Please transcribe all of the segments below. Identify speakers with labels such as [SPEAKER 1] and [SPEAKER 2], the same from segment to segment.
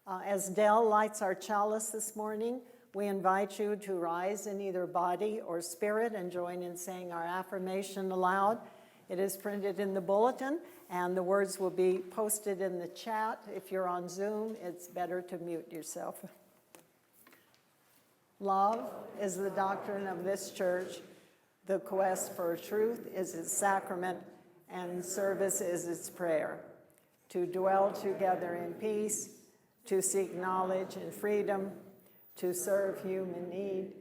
[SPEAKER 1] As Dell lights our chalice this morning, we invite you to rise in either body or spirit and join in saying our affirmation aloud. It is printed in the bulletin, and the words will be posted in the chat. If you're on Zoom, it's better to mute yourself. Love is the doctrine of this church. The quest for truth is its sacrament, and service is its prayer. To dwell together in peace, to seek knowledge and freedom, to serve human need.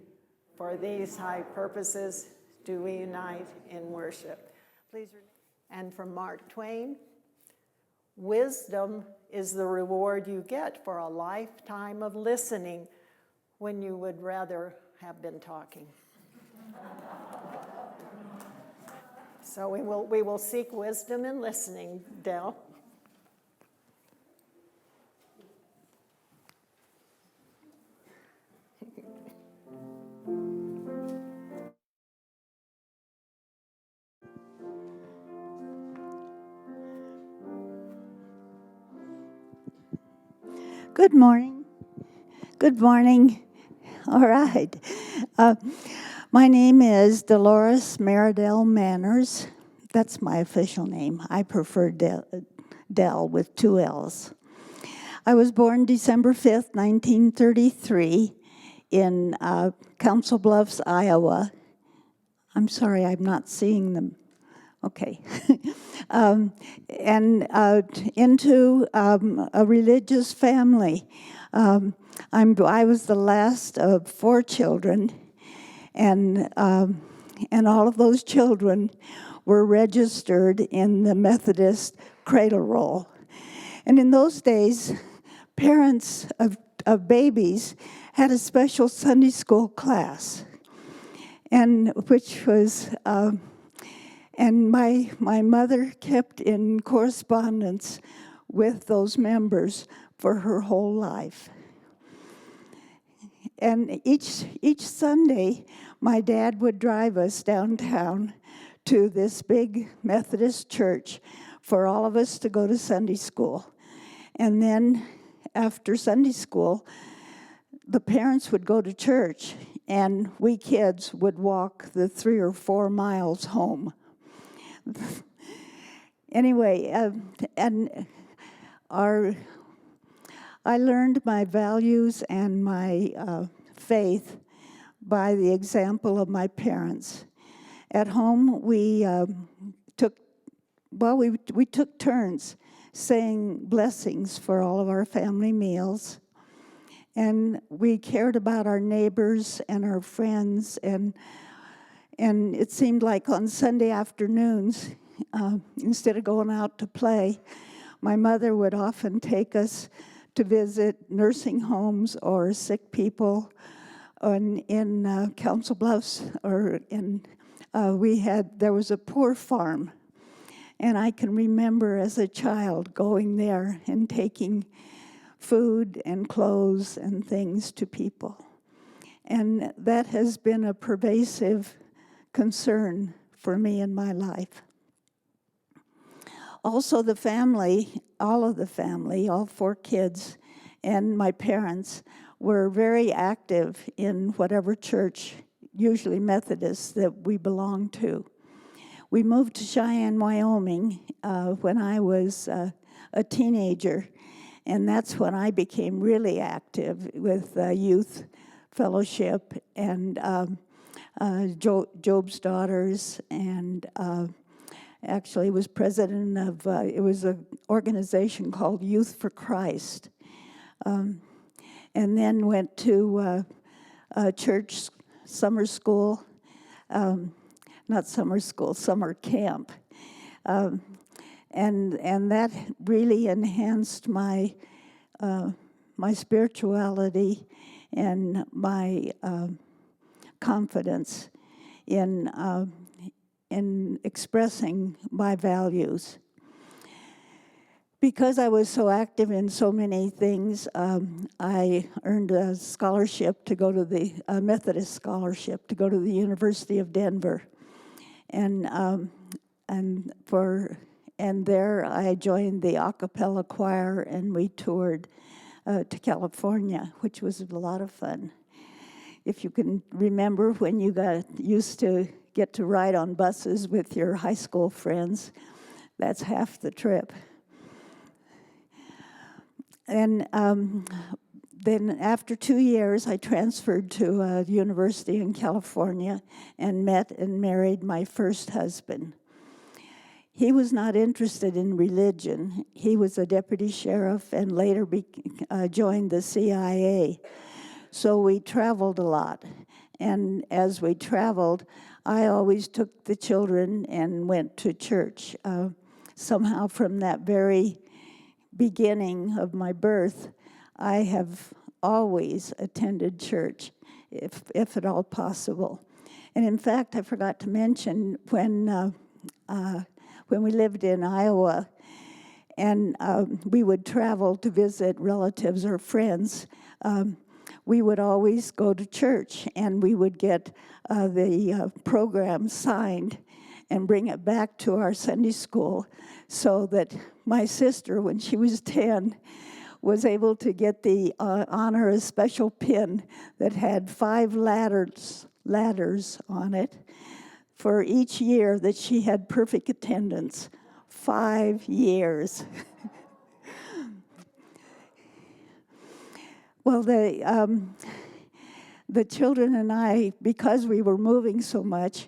[SPEAKER 1] For these high purposes do we unite in worship. Please read. And from Mark Twain, wisdom is the reward you get for a lifetime of listening when you would rather have been talking. So we will seek wisdom in listening, Dell.
[SPEAKER 2] Good morning. Good morning. All right. My name is Dolores Maridel Manners. That's my official name. I prefer Del with two L's. I was born December 5th, 1933 in Council Bluffs, Iowa. I'm sorry, I'm not seeing them. Okay. And into a religious family. I was the last of 4 children, and all of those children were registered in the Methodist cradle roll. And in those days, parents of babies had a special Sunday school class, and which was. And my mother kept in correspondence with those members for her whole life. And each Sunday, my dad would drive us downtown to this big Methodist church for all of us to go to Sunday school. And then after Sunday school, the parents would go to church, and we kids would walk the 3 or 4 miles home. Anyway, I learned my values and my faith by the example of my parents. At home, we took turns saying blessings for all of our family meals, and we cared about our neighbors and our friends, and it seemed like on Sunday afternoons, instead of going out to play, my mother would often take us to visit nursing homes or sick people in Council Bluffs, or there was a poor farm. And I can remember as a child going there and taking food and clothes and things to people. And that has been a pervasive concern for me in my life. Also, the family, all 4 kids, and my parents were very active in whatever church, usually Methodist, that we belonged to. We moved to Cheyenne, Wyoming when I was a teenager, and that's when I became really active with youth fellowship and Job's Daughters, and actually was president of, it was an organization called Youth for Christ, and then went to church summer school, summer camp, and that really enhanced my spirituality and my confidence in expressing my values. Because I was so active in so many things, I earned a scholarship to go to the Methodist scholarship to go to the University of Denver, and there I joined the a cappella choir, and we toured to California, which was a lot of fun. If you can remember when you used to get to ride on buses with your high school friends, that's half the trip. And then after 2 years, I transferred to a university in California and met and married my first husband. He was not interested in religion. He was a deputy sheriff and later joined the CIA. So we traveled a lot. And as we traveled, I always took the children and went to church. Somehow from that very beginning of my birth, I have always attended church, if at all possible. And in fact, I forgot to mention when we lived in Iowa and we would travel to visit relatives or friends, we would always go to church and we would get the program signed and bring it back to our Sunday school so that my sister, when she was 10, was able to get the honor a special pin that had 5 ladders on it for each year that she had perfect attendance. 5 years. Well, the children and I, because we were moving so much,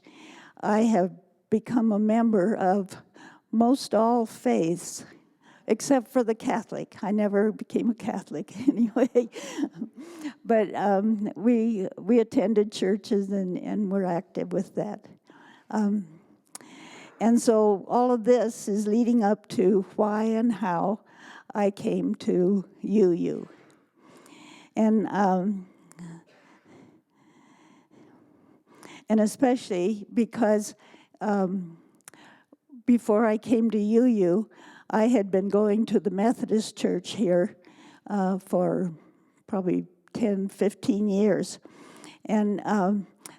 [SPEAKER 2] I have become a member of most all faiths, except for the Catholic. I never became a Catholic anyway. But we attended churches and were active with that. And so all of this is leading up to why and how I came to UU. And especially because before I came to UU, I had been going to the Methodist church here for probably 10, 15 years. And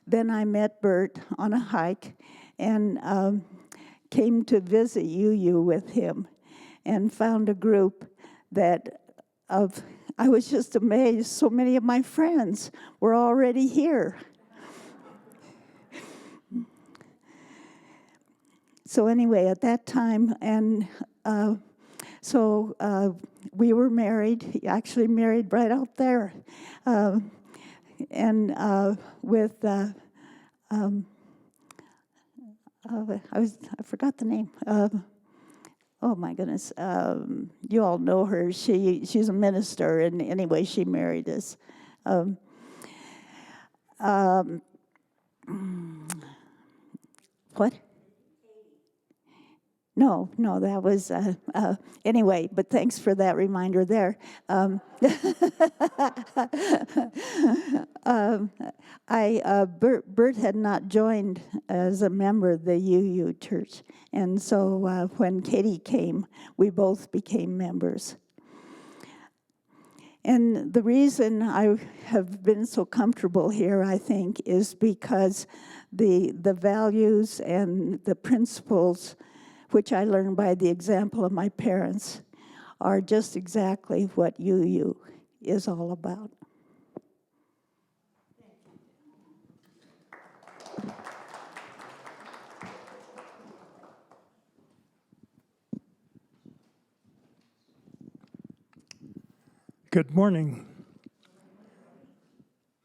[SPEAKER 2] then I met Bert on a hike and came to visit UU with him and found a group I was just amazed. So many of my friends were already here. So anyway, at that time, and we were married, actually married right out there, and with, I forgot the name. Oh my goodness, you all know her. She's a minister, and anyway, she married us. What? No, that was, anyway, but thanks for that reminder there. Bert had not joined as a member of the UU church, and so when Katie came, we both became members. And the reason I have been so comfortable here, I think, is because the values and the principles which I learned by the example of my parents, are just exactly what UU is all about.
[SPEAKER 3] Good morning.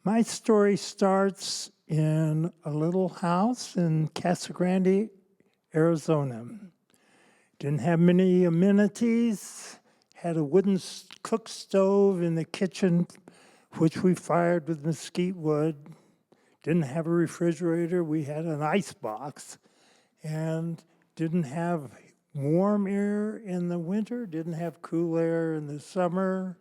[SPEAKER 3] My story starts in a little house in Casa Grande, Arizona. Didn't have many amenities, had a wooden cook stove in the kitchen, which we fired with mesquite wood. Didn't have a refrigerator, we had an ice box, and didn't have warm air in the winter, didn't have cool air in the summer.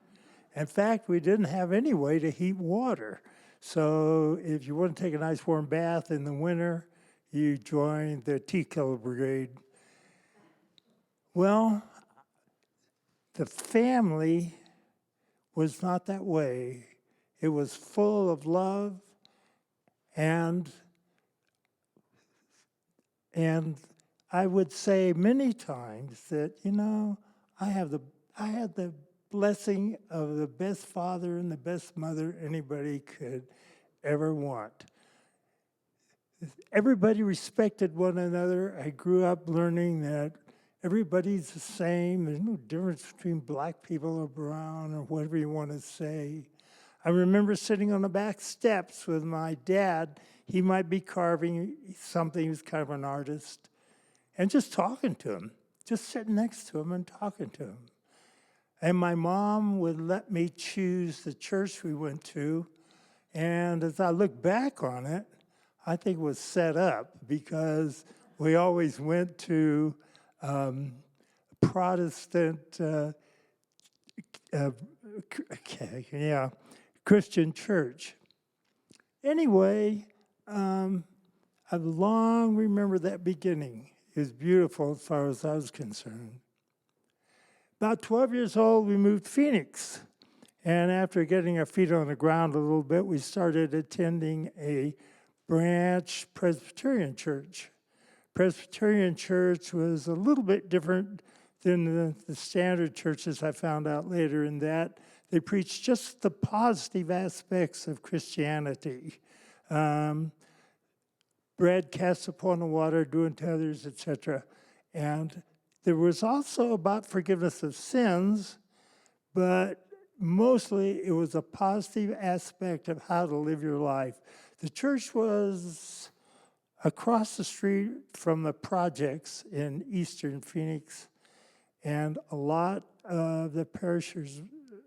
[SPEAKER 3] In fact, we didn't have any way to heat water. So if you want to take a nice warm bath in the winter, you join the tea kettle brigade. Well, the family was not that way. It was full of love and I would say many times that, I had the blessing of the best father and the best mother anybody could ever want. Everybody respected one another. I grew up learning that everybody's the same. There's no difference between black people or brown or whatever you want to say. I remember sitting on the back steps with my dad. He might be carving something. He was kind of an artist. And just talking to him, just sitting next to him and talking to him. And my mom would let me choose the church we went to. And as I look back on it, I think it was set up because we always went to Protestant, Christian church. Anyway, I've long remembered that beginning. It was beautiful as far as I was concerned. About 12 years old, we moved to Phoenix. And after getting our feet on the ground a little bit, we started attending a branch Presbyterian church. Presbyterian church was a little bit different than the standard churches I found out later, in that they preached just the positive aspects of Christianity. Bread cast upon the water, doing to others, etc. And there was also about forgiveness of sins, but mostly it was a positive aspect of how to live your life. The church was across the street from the projects in eastern Phoenix, and a lot of the parishioners,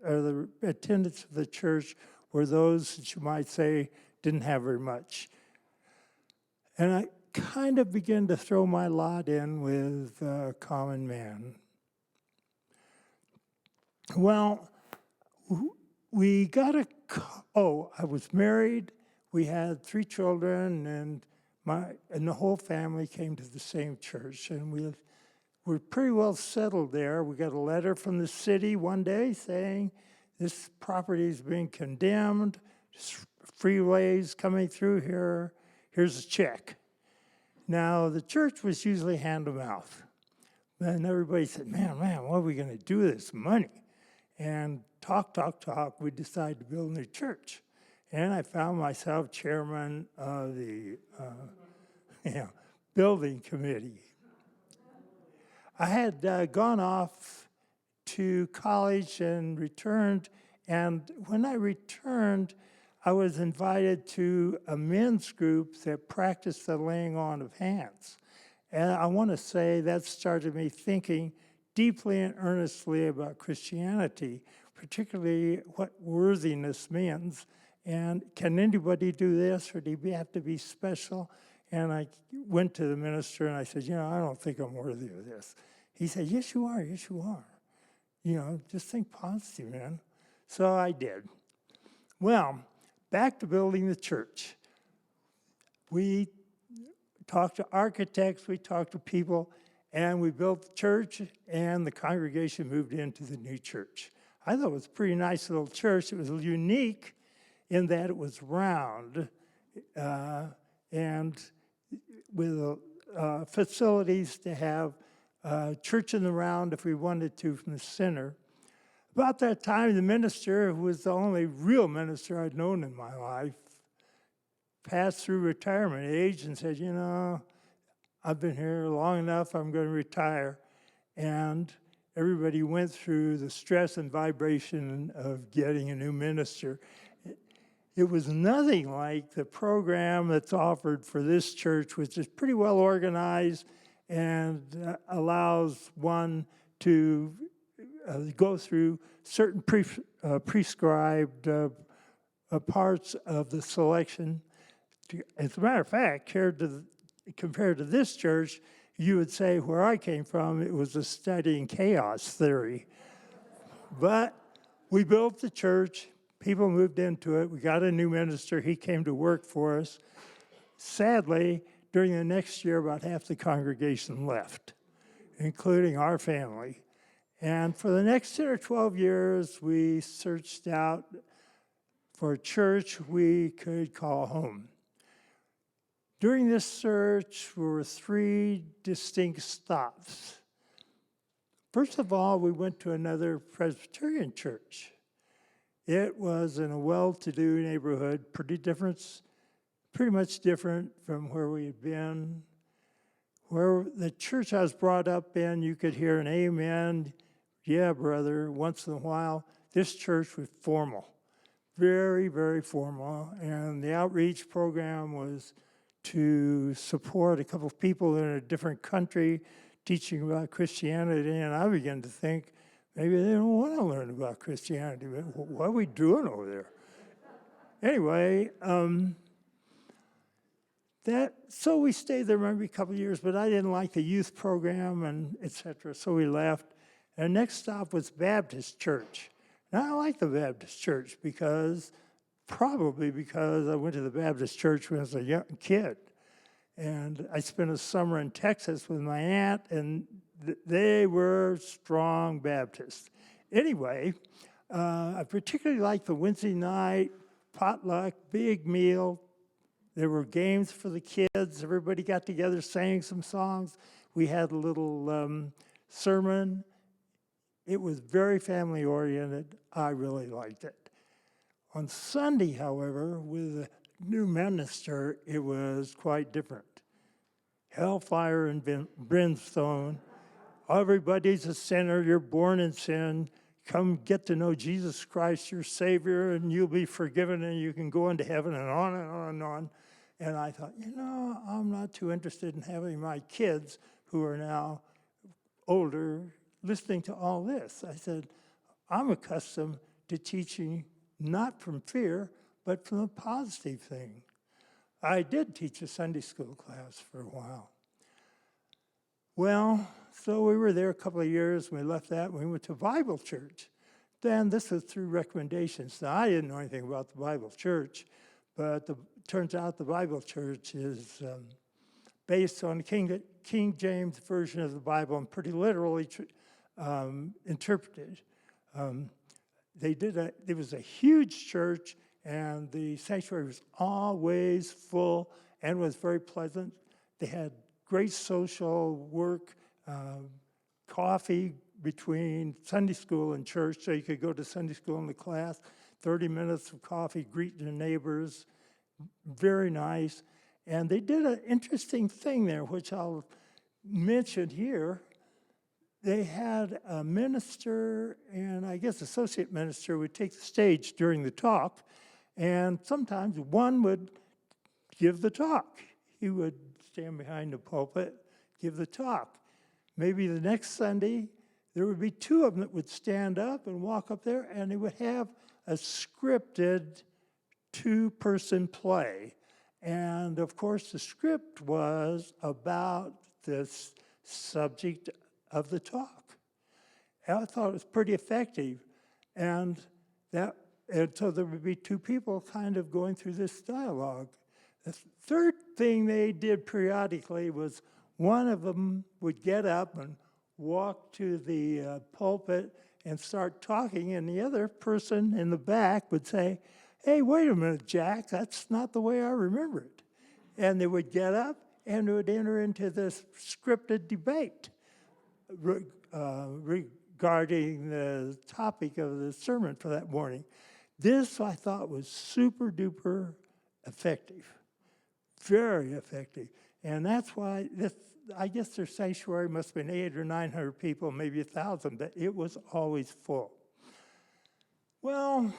[SPEAKER 3] or the attendants of the church, were those that you might say didn't have very much. And I kind of began to throw my lot in with common man. Well, we got I was married, we had 3 children, and the whole family came to the same church, and we were pretty well settled there. We got a letter from the city one day saying, this property is being condemned, freeways coming through here, here's a check. Now, the church was usually hand to mouth. And everybody said, man, what are we going to do with this money? And talk, we decided to build a new church. And I found myself chairman of the building committee. I had gone off to college and returned, and when I returned, I was invited to a men's group that practiced the laying on of hands. And I want to say that started me thinking deeply and earnestly about Christianity, particularly what worthiness means. And can anybody do this, or do you have to be special? And I went to the minister and I said, I don't think I'm worthy of this. He said, yes, you are, yes, you are. Just think positive, man. So I did. Well, back to building the church. We talked to architects, we talked to people, and we built the church, and the congregation moved into the new church. I thought it was a pretty nice little church. It was unique in that it was round and with facilities to have church in the round if we wanted to from the center. About that time, the minister, who was the only real minister I'd known in my life, passed through retirement age and said, I've been here long enough, I'm going to retire. And everybody went through the stress and vibration of getting a new minister. It was nothing like the program that's offered for this church, which is pretty well organized and allows one to go through certain prescribed parts of the selection. As a matter of fact, compared to this church, you would say where I came from, it was a study in chaos theory. But we built the church, people moved into it, we got a new minister, he came to work for us. Sadly, during the next year, about half the congregation left, including our family. And for the next 10 or 12 years, we searched out for a church we could call home. During this search, there were 3 distinct stops. First of all, we went to another Presbyterian church. It was in a well-to-do neighborhood, pretty much different from where we had been. Where the church I was brought up in, you could hear an amen, yeah, brother, once in a while. This church was formal, very, very formal. And the outreach program was to support a couple of people in a different country teaching about Christianity. And I began to think, maybe they don't want to learn about Christianity. What are we doing over there? Anyway, so we stayed there maybe a couple of years, but I didn't like the youth program and et cetera, so we left. And the next stop was Baptist Church. Now, I like the Baptist Church probably because I went to the Baptist Church when I was a young kid. And I spent a summer in Texas with my aunt, and they were strong Baptists. Anyway, I particularly liked the Wednesday night potluck, big meal. There were games for the kids. Everybody got together, sang some songs. We had a little sermon. It was very family-oriented. I really liked it. On Sunday, however, with a new minister, it was quite different. Hellfire and brimstone. Everybody's a sinner. You're born in sin. Come get to know Jesus Christ, your Savior, and you'll be forgiven, and you can go into heaven, and on and on and on. And I thought, I'm not too interested in having my kids, who are now older, listening to all this. I said, I'm accustomed to teaching not from fear, but from a positive thing. I did teach a Sunday school class for a while. Well, so we were there a couple of years, and we left that, and we went to Bible church. Then this was through recommendations. Now, I didn't know anything about the Bible church, but turns out the Bible church is based on King James Version of the Bible and pretty literally interpreted. It was a huge church, and the sanctuary was always full and was very pleasant. They had great social work, coffee between Sunday school and church, so you could go to Sunday school in the class, 30 minutes of coffee, greet your neighbors, very nice. And they did an interesting thing there, which I'll mention here. They had a minister and I guess associate minister would take the stage during the talk, and sometimes one would give the talk. He would stand behind the pulpit, give the talk. Maybe the next Sunday, there would be two of them that would stand up and walk up there, and they would have a scripted two-person play. And of course, the script was about this subject of the talk. And I thought it was pretty effective. And so there would be two people kind of going through this dialogue. The third thing they did periodically was one of them would get up and walk to the pulpit and start talking, and the other person in the back would say, "Hey, wait a minute, Jack, that's not the way I remember it." And they would get up and would enter into this scripted debate regarding the topic of the sermon for that morning. This, I thought, was super duper effective, very effective. And that's why I guess their sanctuary must have been 800 or 900 people, maybe 1,000, but it was always full. Well,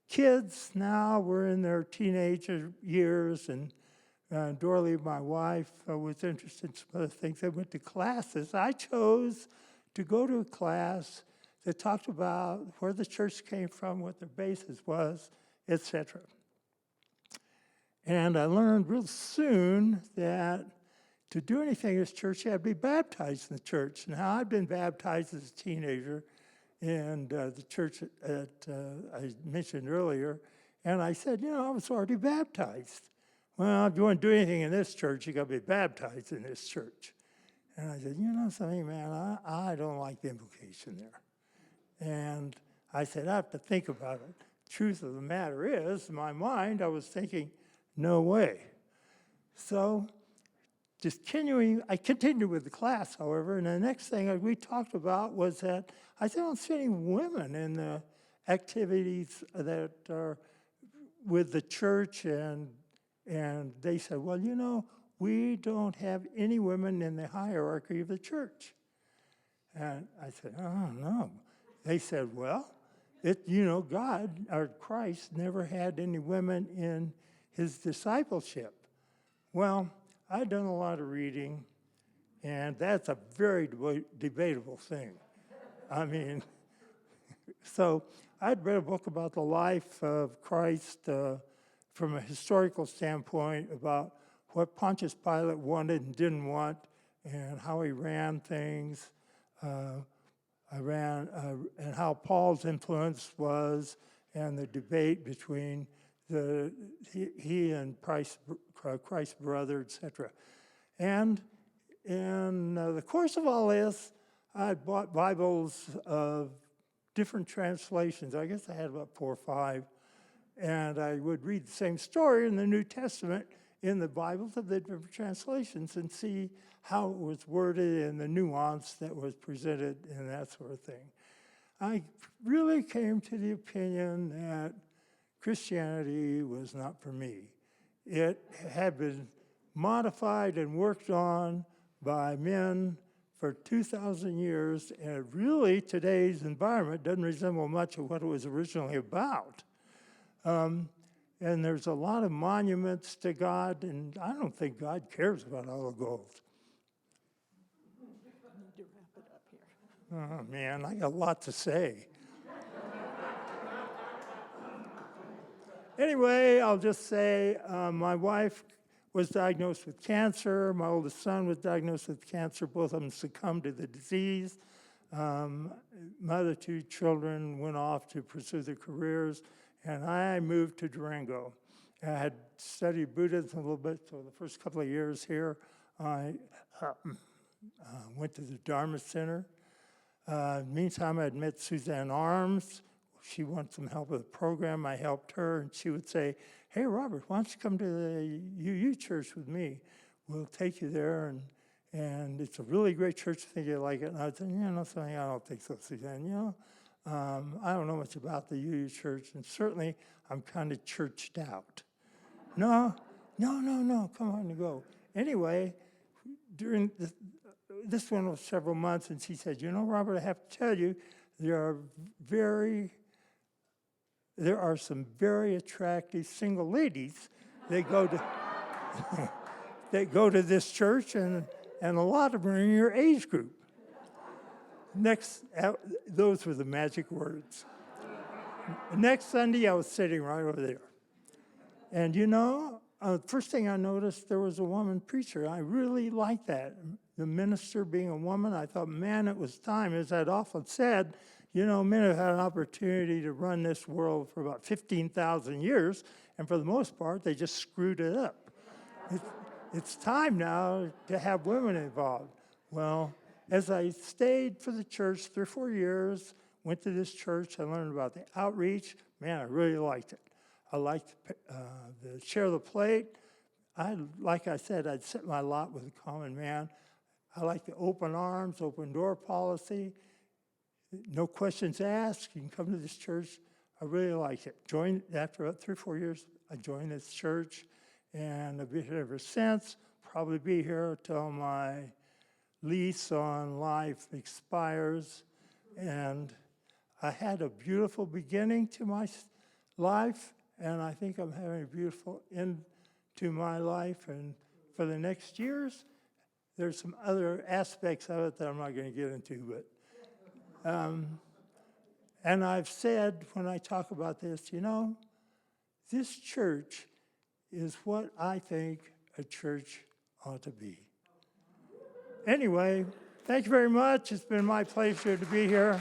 [SPEAKER 3] kids now were in their teenager years, and Dorley, my wife, was interested in some other things. They went to classes. I chose to go to a class that talked about where the church came from, what their basis was, etc. And I learned real soon that to do anything in this church, you had to be baptized in the church. Now, I'd been baptized as a teenager in the church that I mentioned earlier, and I said, I was already baptized. Well, if you want to do anything in this church, you got to be baptized in this church. And I said, something, man, I don't like the implication there. And I said, I have to think about it. The truth of the matter is, in my mind, I was thinking, no way. So I continued with the class, however, and the next thing that we talked about was that I don't see any women in the activities that are with the church, and they said, well, you know, we don't have any women in the hierarchy of the church. And I said, oh, no. They said, well, God, or Christ, never had any women in his discipleship. Well, I've done a lot of reading, and that's a very debatable thing. I mean, so I'd read a book about the life of Christ from a historical standpoint about what Pontius Pilate wanted and didn't want and how he ran things. And how Paul's influence was, and the debate between he and Christ's brother, etc. And in the course of all this, I bought Bibles of different translations. I guess I had about 4 or 5. And I would read the same story in the New Testament in the Bibles of the different translations and see how it was worded and the nuance that was presented and that sort of thing. I really came to the opinion that Christianity was not for me. It had been modified and worked on by men for 2,000 years, and really today's environment doesn't resemble much of what it was originally about. And there's a lot of monuments to God, and I don't think God cares about all the gold.
[SPEAKER 1] I need to wrap it up here.
[SPEAKER 3] Oh, man, I got a lot to say. Anyway, I'll just say my wife was diagnosed with cancer. My oldest son was diagnosed with cancer. Both of them succumbed to the disease. My other 2 children went off to pursue their careers, and I moved to Durango. I had studied Buddhism a little bit, so the first couple of years here, I went to the Dharma Center. Meantime, I had met Suzanne Arms. She wanted some help with the program. I helped her, and she would say, hey, Robert, why don't you come to the UU church with me? We'll take you there, and it's a really great church. I think you'll like it. And I said, something, I don't think so, Suzanne. I don't know much about the UU church, and certainly I'm kind of churched out. No, come on and go. Anyway, during this one was several months, and she said, Robert, I have to tell you, there are some very attractive single ladies that go to that go to this church, and a lot of them are in your age group. Those were the magic words. Next Sunday, I was sitting right over there. And first thing I noticed, there was a woman preacher. I really liked that. The minister being a woman, I thought, man, it was time. As I'd often said, men have had an opportunity to run this world for about 15,000 years, and for the most part, they just screwed it up. It's time now to have women involved. Well, as I stayed for the church 3 or 4 years, went to this church, I learned about the outreach. Man, I really liked it. I liked the share the plate. Like I said, I'd set my lot with a common man. I like the open arms, open door policy. No questions asked. You can come to this church. I really like it. After about 3 or 4 years, I joined this church, and I've been here ever since. Probably be here till my lease on life expires. And I had a beautiful beginning to my life, and I think I'm having a beautiful end to my life. And for the next years, there's some other aspects of it that I'm not going to get into, but and I've said when I talk about this, this church is what I think a church ought to be. Anyway, thank you very much. It's been my pleasure to be here.